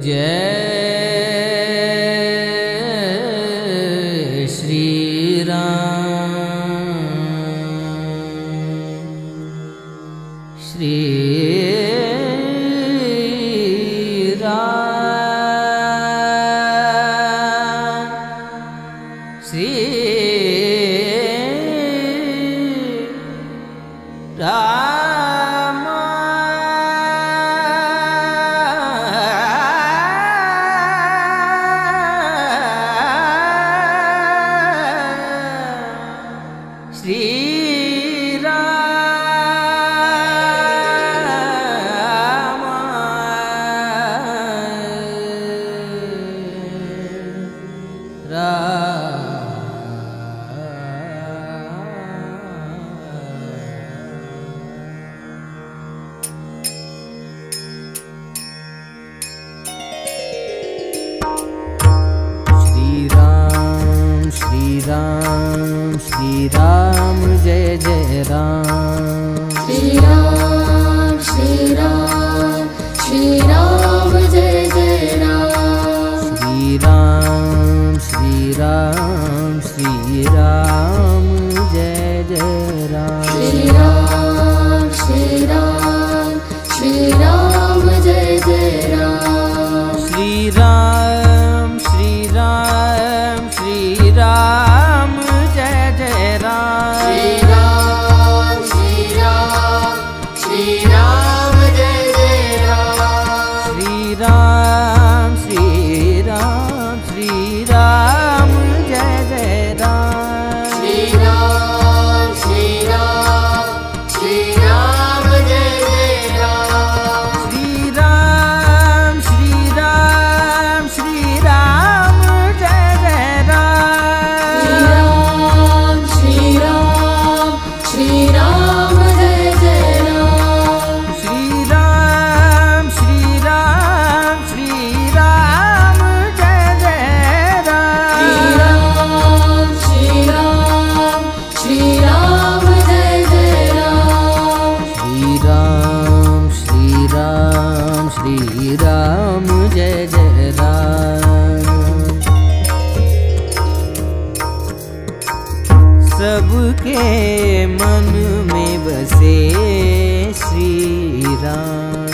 जय श्री राम। श्री राम। श्री राम। श्री राम। श्री राम श्री राम जय जय राम। श्री राम श्री राम श्री राम जय जय राम। श्री राम श्री राम श्री राम जय जय राम। श्री राम श्री राम श्री राम जय जय राम। श्री राम श्री राम श्री राम जय जय राम। श्री राम श्री राम श्री राम जय जय राम। श्री राम श्री राम श्री राम जय जय राम। श्री राम श्री राम श्री राम जय जय राम। श्री राम श्री राम श्री राम जय जय राम। श्री राम श्री राम जय जय राम। श्री राम श्री राम श्री राम जय जय राम। श्री राम श्री राम जय जय राम। श्री राम श्री राम श्री राम जय जय राम। सबके मन में बसे श्री राम।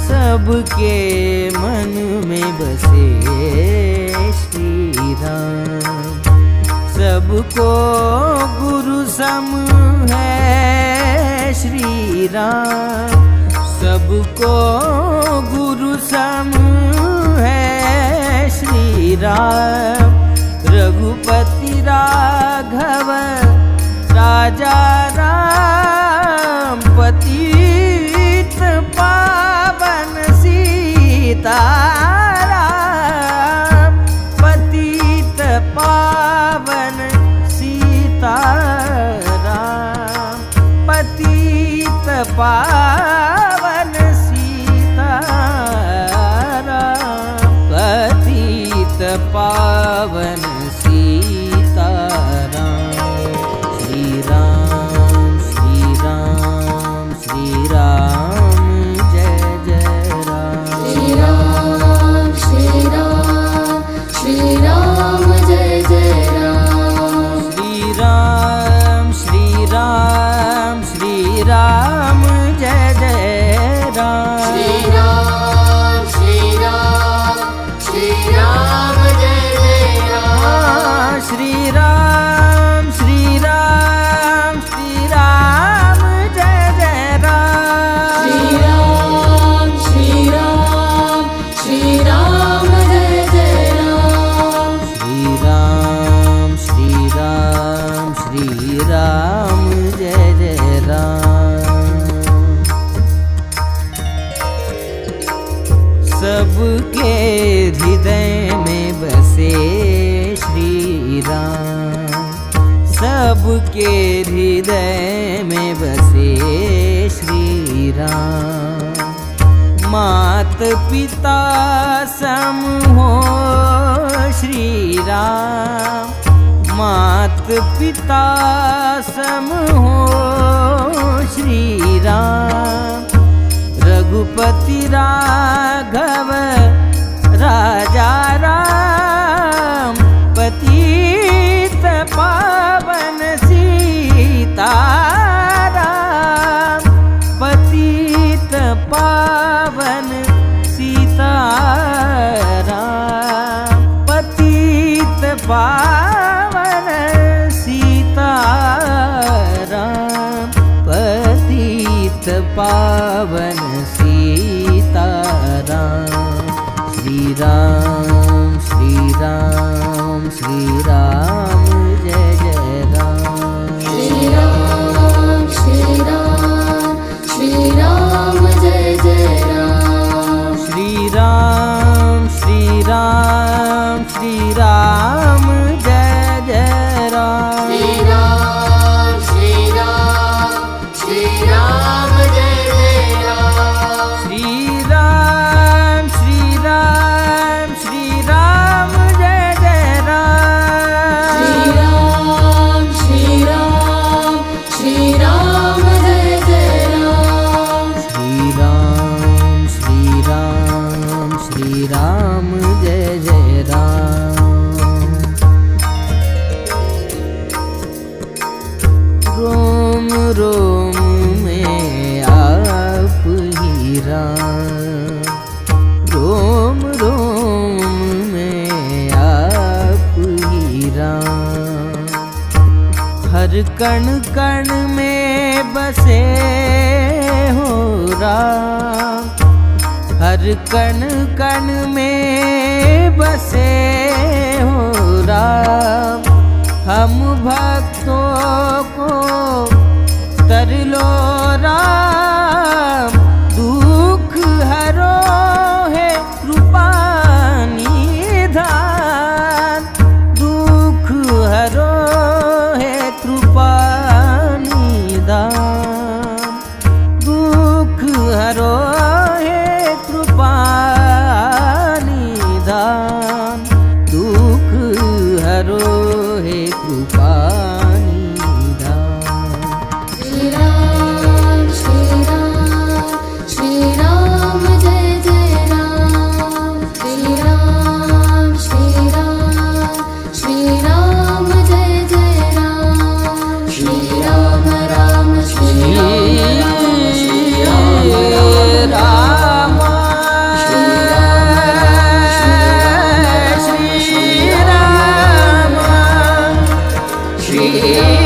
सबके मन में बसे श्री राम। सबको गुरु सम है श्री राम। सबको गुरु सम है श्री राम। रघुपति राघव राजा राम। पतित पावन सीताराम। पतित पावन सीताराम। पतित पावन सीताराम। पतित पावन सीताराम। श्री राम श्री राम श्री राम जय जय राम। श्री राम श्री राम श्री राम जय जय राम। श्री राम श्री राम श्री राम जय जय राम। श्री राम श्री राम श्री राम जय जय राम। श्री राम श्री राम श्री राम जय जय राम। श्री राम श्री राम श्री राम जय जय राम। श्री राम श्री राम श्री राम जय जय राम। सबके हृदय में बसे श्री राम। सबके हृदय में बसे श्री राम। मात पिता सम हो श्री राम। मात पिता सम हो श्री राम। रघुपति राघव राजा राम पतित पावन सीताराम पतित पावन सीताराम पतित पावन सीताराम पतित पावन सीताराम श्री राम श्री राम श्री राम जय जय राम श्री राम श्री राम श्री राम जय जय राम श्री राम श्री राम श्री राम जय जय राम श्री राम श्री राम श्री राम जय जय राम श्री राम श्री राम श्री राम जय जय राम श्री राम श्री राम श्री राम जय जय राम श्री राम श्री राम श्री राम जय जय राम रोम रोम में आप ही राम रोम रोम में आप ही राम हर कण कण में बसे हो राम हर कण कण में बसे हो राम हम भक्तों को तरलो राम दुख हरो है कृपा निधान दुख हरो है कृपा निधान दुख हरो है कृपा निधान दुख हरो है कृपा निधान श्री राम श्री राम श्री राम जय जय राम श्री राम श्री राम श्री राम जय जय राम श्री राम राम श्री राम श्री राम राम श्री राम श्री